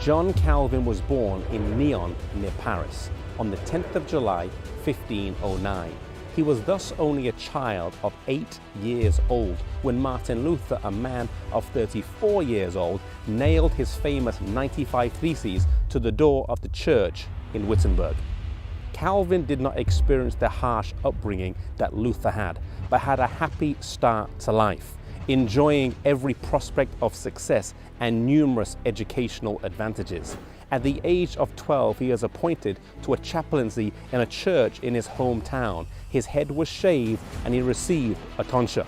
Žan Kalvin was born in Nyon near Paris on the 10th of July, 1509. He was thus only a child of 8 years old when Martin Luther, a man of 34 years old, nailed his famous 95 Theses to the door of the church in Wittenberg. Calvin did not experience the harsh upbringing that Luther had, but had a happy start to life, enjoying every prospect of success and numerous educational advantages. At the age of 12, he was appointed to a chaplaincy in a church in his hometown. His head was shaved and he received a tonsure.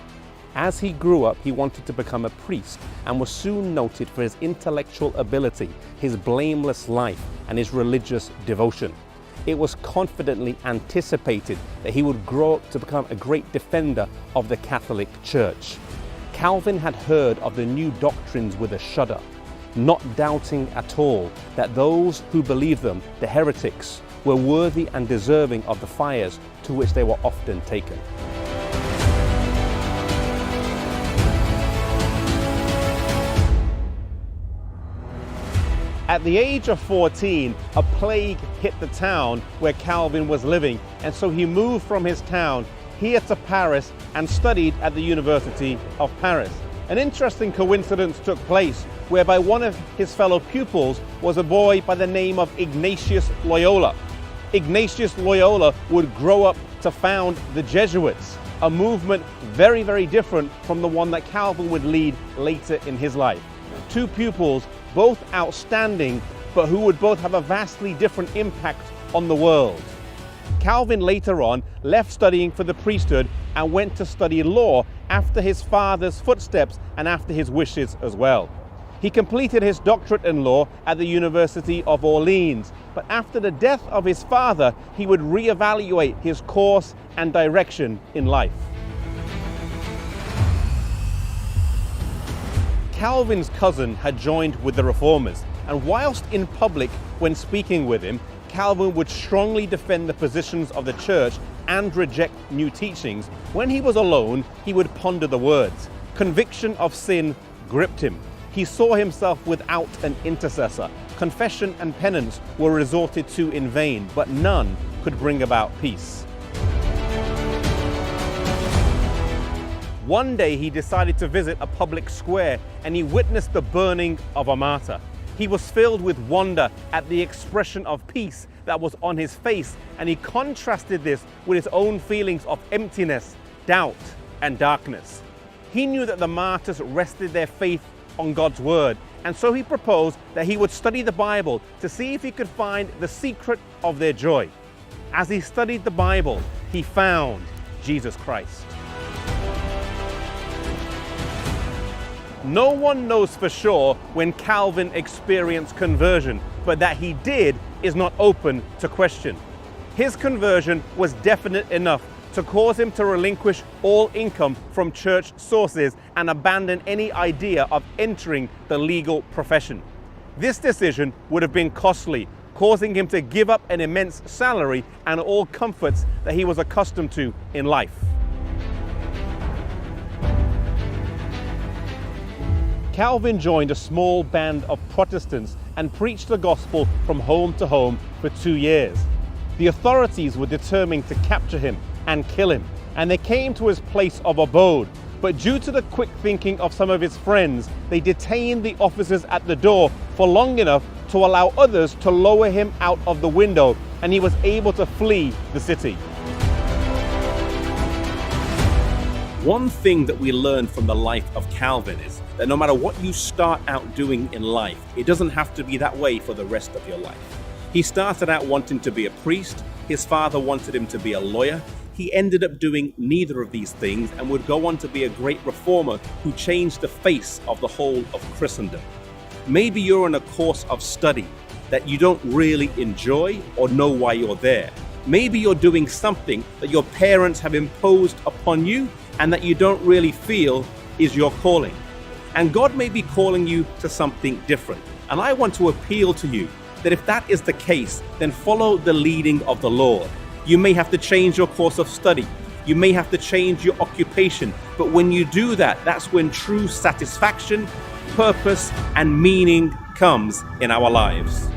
As he grew up, he wanted to become a priest and was soon noted for his intellectual ability, his blameless life, and his religious devotion. It was confidently anticipated that he would grow up to become a great defender of the Catholic Church. Calvin had heard of the new doctrines with a shudder, not doubting at all that those who believed them, the heretics, were worthy and deserving of the fires to which they were often taken. At the age of 14, a plague hit the town where Calvin was living, and so he moved from his town here to Paris and studied at the University of Paris. An interesting coincidence took place whereby one of his fellow pupils was a boy by the name of Ignatius Loyola. Ignatius Loyola would grow up to found the Jesuits, a movement very, very different from the one that Calvin would lead later in his life. Two pupils, both outstanding, but who would both have a vastly different impact on the world. Calvin later on left studying for the priesthood and went to study law after his father's footsteps and after his wishes as well. He completed his doctorate in law at the University of Orleans, but after the death of his father, he would reevaluate his course and direction in life. Calvin's cousin had joined with the Reformers, and whilst in public when speaking with him, Calvin would strongly defend the positions of the church and reject new teachings. When he was alone, he would ponder the words. Conviction of sin gripped him. He saw himself without an intercessor. Confession and penance were resorted to in vain, but none could bring about peace. One day he decided to visit a public square and he witnessed the burning of a martyr. He was filled with wonder at the expression of peace that was on his face, and he contrasted this with his own feelings of emptiness, doubt, and darkness. He knew that the martyrs rested their faith on God's word, and so he proposed that he would study the Bible to see if he could find the secret of their joy. As he studied the Bible, he found Jesus Christ. No one knows for sure when Calvin experienced conversion, but that he did is not open to question. His conversion was definite enough to cause him to relinquish all income from church sources and abandon any idea of entering the legal profession. This decision would have been costly, causing him to give up an immense salary and all comforts that he was accustomed to in life. Calvin joined a small band of Protestants and preached the gospel from home to home for 2 years. The authorities were determined to capture him and kill him, and they came to his place of abode. But due to the quick thinking of some of his friends, they detained the officers at the door for long enough to allow others to lower him out of the window, and he was able to flee the city. One thing that we learned from the life of Calvin is that no matter what you start out doing in life, it doesn't have to be that way for the rest of your life. He started out wanting to be a priest. His father wanted him to be a lawyer. He ended up doing neither of these things and would go on to be a great reformer who changed the face of the whole of Christendom. Maybe you're on a course of study that you don't really enjoy or know why you're there. Maybe you're doing something that your parents have imposed upon you and that you don't really feel is your calling. And God may be calling you to something different. And I want to appeal to you that if that is the case, then follow the leading of the Lord. You may have to change your course of study. You may have to change your occupation. But when you do that, that's when true satisfaction, purpose, and meaning comes in our lives.